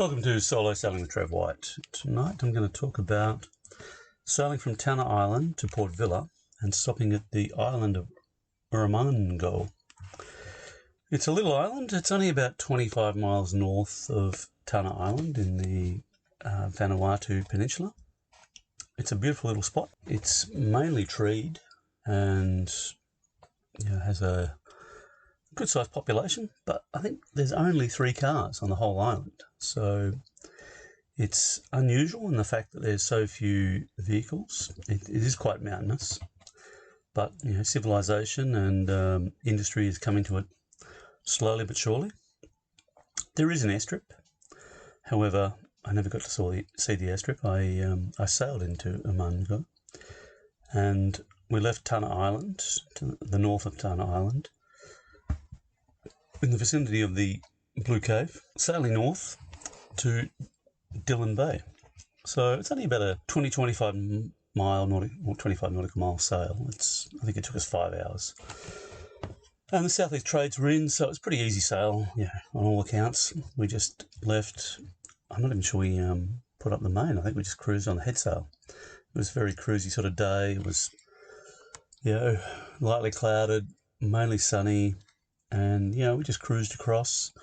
Welcome to Solo Sailing with Trev White. Tonight I'm going to talk about sailing from Tanna Island to Port Vila and stopping at the island of Erromango. It's a little island. It's only about 25 miles north of Tanna Island in the Vanuatu Peninsula. It's a beautiful little spot. It's mainly treed and has a good-sized population, but I think there's only 3 cars on the whole island. So it's unusual in the fact that there's so few vehicles. It is quite mountainous, but civilization and industry is coming to it slowly but surely. There is an airstrip. However, I never got to see the airstrip. I sailed into Erromango, and we left Tanna Island, to the north of Tanna Island, in the vicinity of the Blue Cave, sailing north to Dillon Bay. So it's only about a 25 nautical mile sail. I think it took us 5 hours. And the Southeast Trades were in, so it was a pretty easy sail, on all accounts. We just left. I'm not even sure we put up the main. I think we just cruised on the head sail. It was a very cruisy sort of day. It was, lightly clouded, mainly sunny. And, we just cruised across.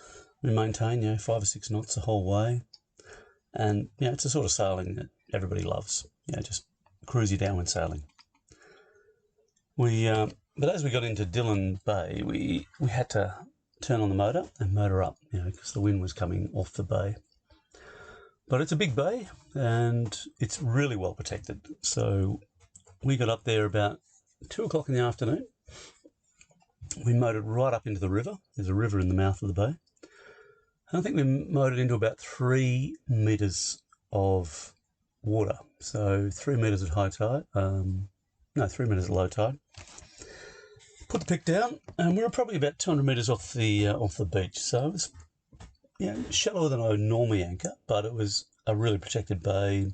We maintained, 5 or 6 knots the whole way. And, it's a sort of sailing that everybody loves. Just cruisy downwind sailing. But as we got into Dillon Bay, we had to turn on the motor and motor up, because the wind was coming off the bay. But it's a big bay and it's really well protected. So we got up there about 2 o'clock in the afternoon. We motored right up into the river. There's a river in the mouth of the bay. And I think we motored into about 3 metres of water. So 3 metres at high tide. 3 metres at low tide. Put the pick down, and we were probably about 200 metres off the beach. So it was, shallower than I would normally anchor, but it was a really protected bay.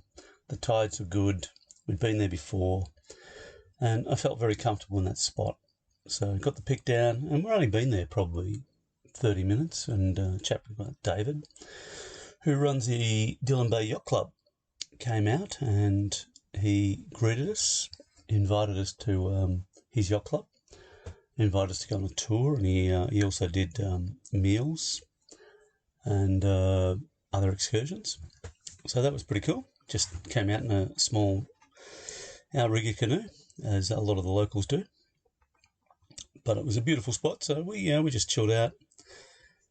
The tides were good. We'd been there before, and I felt very comfortable in that spot. So got the pick down, and we've only been there probably 30 minutes, and a chap like David, who runs the Dillon Bay Yacht Club, came out and he greeted us, invited us to his yacht club, invited us to go on a tour, and he also did meals and other excursions. So that was pretty cool. Just came out in a small outrigger canoe, as a lot of the locals do. But it was a beautiful spot, so we just chilled out.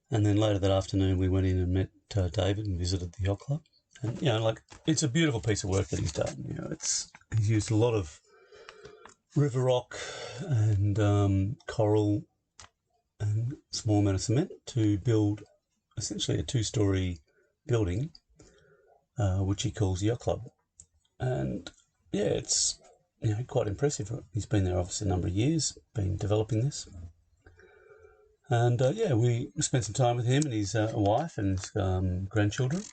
And then later that afternoon, we went in and met David and visited the yacht club. And, it's a beautiful piece of work that he's done. He's used a lot of river rock and coral and a small amount of cement to build essentially a 2-story building, which he calls the yacht club. And, it's quite impressive. He's been there obviously a number of years, been developing this. And, we spent some time with him and his wife and his grandchildren.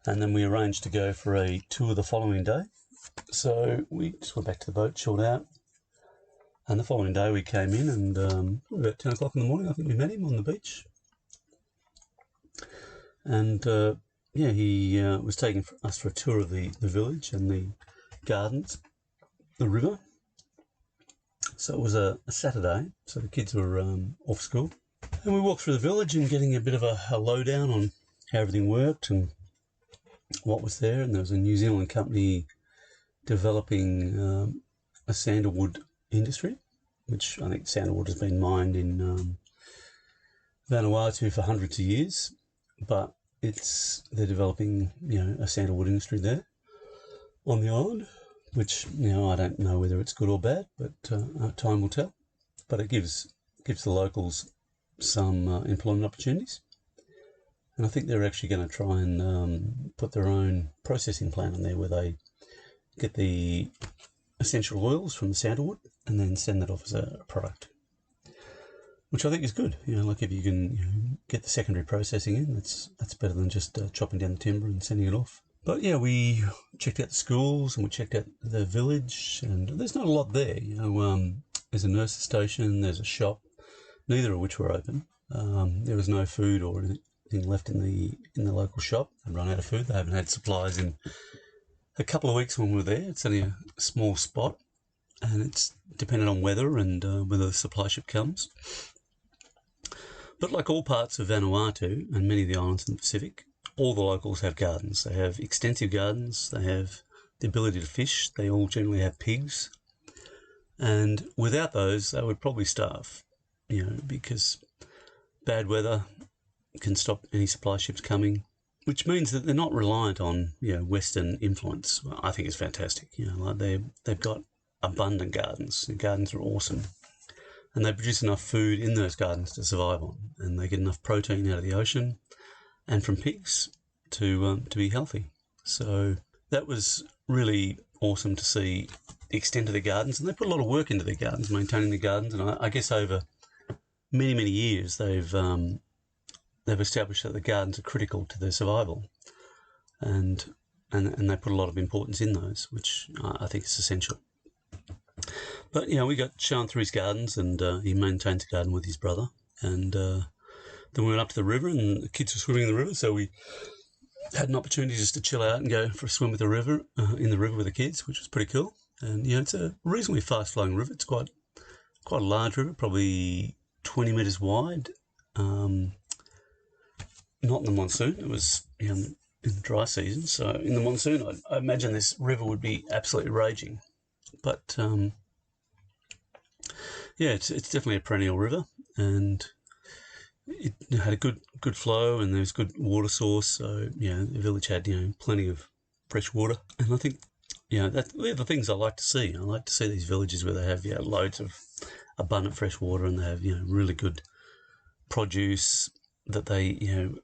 And then we arranged to go for a tour the following day. So we just went back to the boat, chilled out. And the following day we came in and about 10 o'clock in the morning, I think we met him on the beach. And, he was taking us for a tour of the village and the gardens, the river. So it was a Saturday, so the kids were off school. And we walked through the village and getting a bit of a lowdown on how everything worked and what was there. And there was a New Zealand company developing a sandalwood industry, which I think sandalwood has been mined in Vanuatu for hundreds of years. But they're developing, a sandalwood industry there on the island, which, I don't know whether it's good or bad, but time will tell. But it gives the locals some employment opportunities. And I think they're actually going to try and put their own processing plant in there where they get the essential oils from the sandalwood and then send that off as a product, which I think is good. If you can get the secondary processing in, that's better than just chopping down the timber and sending it off. But we checked out the schools and we checked out the village, and there's not a lot there. There's a nurse's station, there's a shop, neither of which were open. There was no food or anything left in the local shop. They've run out of food. They haven't had supplies in a couple of weeks when we were there. It's only a small spot, and it's dependent on weather and whether the supply ship comes. But like all parts of Vanuatu and many of the islands in the Pacific, all the locals have gardens. They have extensive gardens. They have the ability to fish. They all generally have pigs. And without those, they would probably starve, because bad weather can stop any supply ships coming, which means that they're not reliant on, Western influence. Well, I think it's fantastic. Like they've got abundant gardens. The gardens are awesome. And they produce enough food in those gardens to survive on. And they get enough protein out of the ocean and from pigs to be healthy. So that was really awesome to see the extent of the gardens. And they put a lot of work into their gardens, maintaining the gardens. And I guess over many, many years, they've established that the gardens are critical to their survival. And they put a lot of importance in those, which I think is essential. But, we got shown through his gardens, and he maintains a garden with his brother. And then we went up to the river, and the kids were swimming in the river, so we had an opportunity just to chill out and go for a swim with the river, in the river with the kids, which was pretty cool. And, it's a reasonably fast-flowing river. It's quite a large river, probably 20 metres wide. Not in the monsoon. It was, in the dry season. So in the monsoon, I imagine this river would be absolutely raging. But, it's definitely a perennial river, and it had a good flow, and there was good water source. So, the village had, plenty of fresh water. And I think, they're the things I like to see. I like to see these villages where they have, loads of abundant fresh water, and they have, really good produce that they,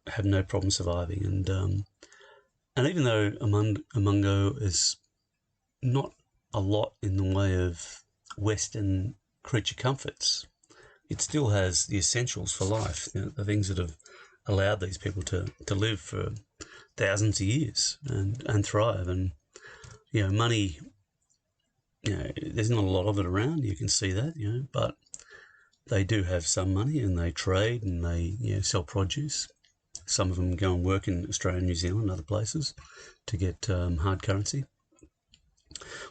have no problem surviving. And even though Emungo is not a lot in the way of Western creature comforts, it still has the essentials for life, the things that have allowed these people to live for thousands of years and thrive. And, money, there's not a lot of it around, you can see that, but they do have some money, and they trade, and they, sell produce. Some of them go and work in Australia, New Zealand, and other places to get hard currency,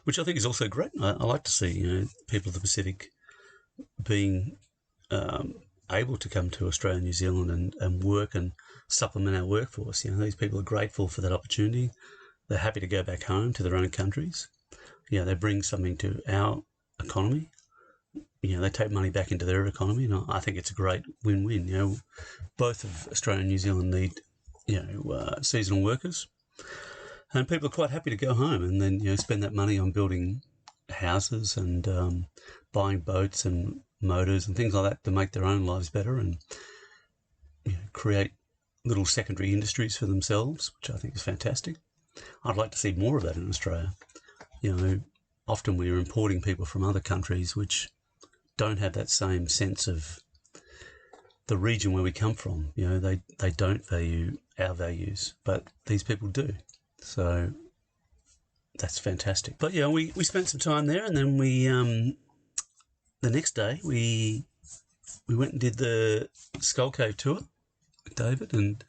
which I think is also great. I like to see, people of the Pacific being able to come to Australia, New Zealand and work and supplement our workforce. These people are grateful for that opportunity. They're happy to go back home to their own countries. They bring something to our economy. They take money back into their economy, and I think it's a great win-win. Both of Australia and New Zealand need, seasonal workers, and people are quite happy to go home and then, spend that money on building houses and buying boats and motors and things like that to make their own lives better, and create little secondary industries for themselves, which I think is fantastic. I'd like to see more of that in Australia. Often we are importing people from other countries which don't have that same sense of the region where we come from. They don't value our values, but these people do. So that's fantastic. But we spent some time there, and then we the next day we went and did the Skull Cave tour with David, and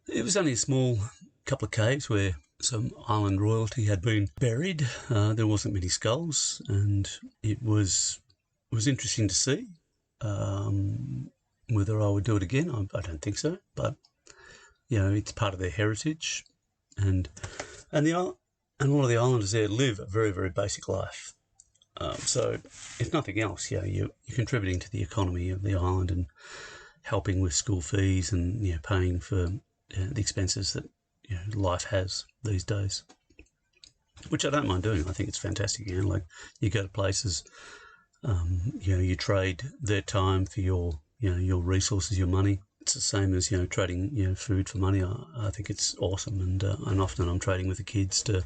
it was only a small couple of caves where some island royalty had been buried. There wasn't many skulls, and it was interesting to see. Whether I would do it again, I don't think so. But it's part of their heritage, and a lot of the islanders there live a very, very basic life. So, if nothing else, you're contributing to the economy of the island and helping with school fees and paying for the expenses that life has these days, which I don't mind doing. I think it's fantastic. Like you go to places, you trade their time for your resources, your money. It's the same as trading food for money. I think it's awesome, and often I'm trading with the kids to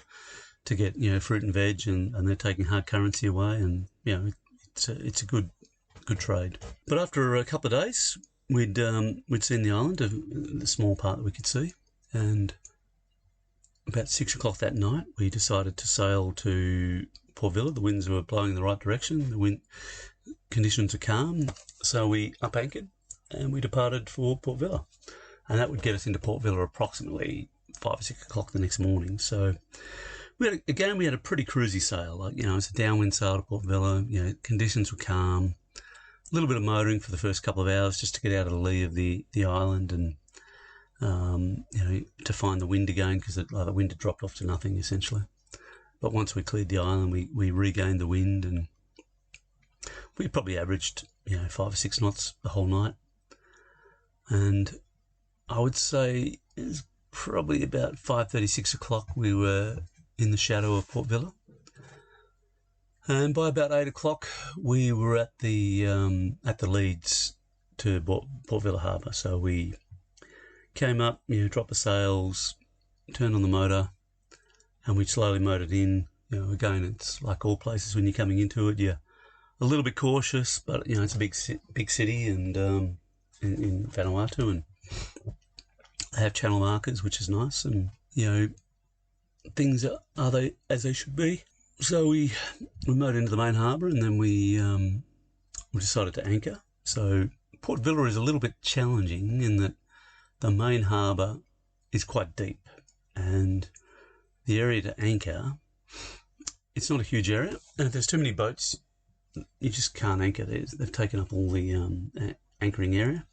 get fruit and veg, and they're taking hard currency away, and it's a good trade. But after a couple of days, we'd seen the island, the small part that we could see, and about 6 o'clock that night, we decided to sail to Port Vila. The winds were blowing in the right direction. The wind conditions are calm, so we up anchored and we departed for Port Vila. and that would get us into Port Vila approximately 5 or 6 o'clock the next morning. So we had a pretty cruisy sail. Like, it's a downwind sail to Port Vila. Conditions were calm. A little bit of motoring for the first couple of hours just to get out of the lee of the island and to find the wind again, because the wind had dropped off to nothing essentially. But once we cleared the island, we regained the wind, and we probably averaged 5 or 6 knots the whole night. And I would say it was probably about 5:30, 6 o'clock we were in the shadow of Port Vila. And by about 8 o'clock we were at the leads to Port Vila Harbour. So we came up, dropped the sails, turned on the motor, and we slowly motored in. Again, it's like all places when you're coming into it, you're a little bit cautious, but it's a big city, and in Vanuatu, and they have channel markers, which is nice, and things are they as they should be. So we motored into the main harbour, and then we decided to anchor. So Port Vila is a little bit challenging in that the main harbour is quite deep, and the area to anchor, it's not a huge area, and if there's too many boats, you just can't anchor. They've taken up all the anchoring area.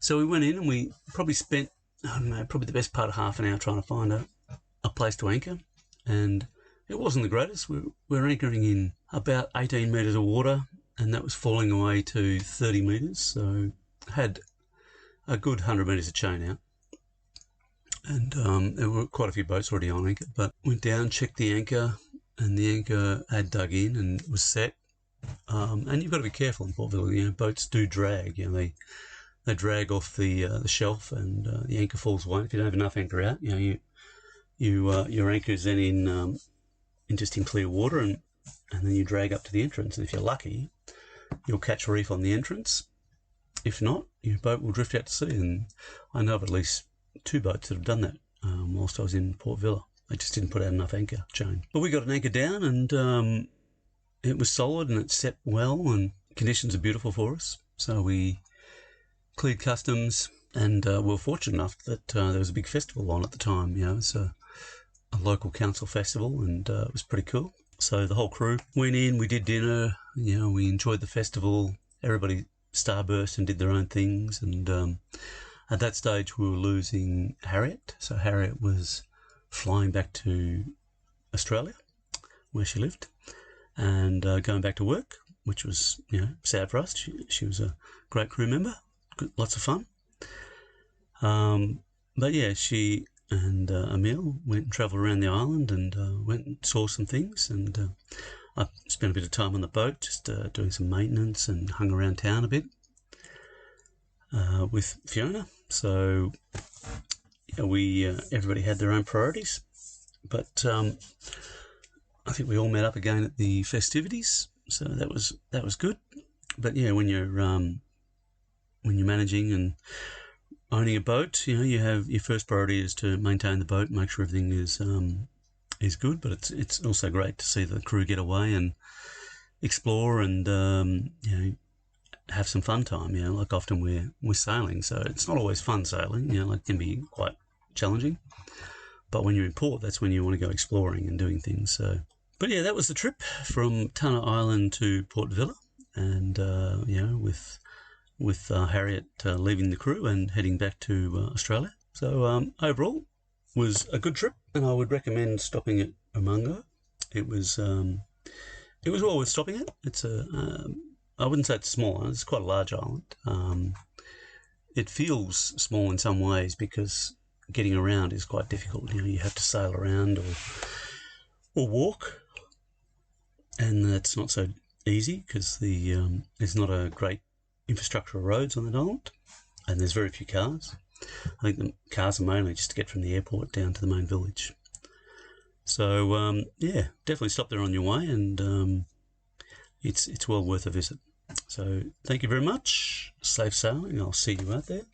So we went in, and we probably spent, probably the best part of half an hour trying to find a place to anchor, and it wasn't the greatest. We're anchoring in about 18 metres of water, and that was falling away to 30 metres, so had a good 100 metres of chain out. And there were quite a few boats already on anchor, but went down, checked the anchor, and the anchor had dug in and was set. And you've got to be careful in Port Vila. Boats do drag. They drag off the shelf, and the anchor falls away. If you don't have enough anchor out, your anchor's then in just in clear water, and then you drag up to the entrance. And if you're lucky, you'll catch a reef on the entrance. If not, your boat will drift out to sea. And I know of at least 2 boats that have done that whilst I was in Port Vila. They just didn't put out enough anchor chain. But we got an anchor down, and it was solid, and it set well, and conditions are beautiful for us. So we cleared customs, and we were fortunate enough that there was a big festival on at the time. It's a local council festival, and it was pretty cool. So the whole crew went in, we did dinner, we enjoyed the festival. Everybody starburst and did their own things, and at that stage we were losing Harriet. So Harriet was flying back to Australia, where she lived, and going back to work, which was sad for us. She was a great crew member, lots of fun. But yeah, she and Emil went and travelled around the island, and went and saw some things, and I spent a bit of time on the boat, just doing some maintenance, and hung around town a bit with Fiona. So everybody had their own priorities, but I think we all met up again at the festivities, so that was good. But yeah, when you're managing and owning a boat, you have your first priority is to maintain the boat, make sure everything is good. But it's also great to see the crew get away and explore, and have some fun time. Like often we're sailing, so it's not always fun sailing. Like it can be quite challenging. But when you're in port, that's when you want to go exploring and doing things. So, but yeah, that was the trip from Tanna Island to Port Vila, and with Harriet leaving the crew and heading back to Australia. So overall, was a good trip, and I would recommend stopping at Umungo. It was well worth stopping at. It's I wouldn't say it's small. It's quite a large island. It feels small in some ways because getting around is quite difficult. You have to sail around or walk, and that's not so easy because there's not a great infrastructure of roads on that island, and there's very few cars. I think the cars are mainly just to get from the airport down to the main village. So yeah, definitely stop there on your way, and it's well worth a visit. So thank you very much. Safe sailing. I'll see you out there.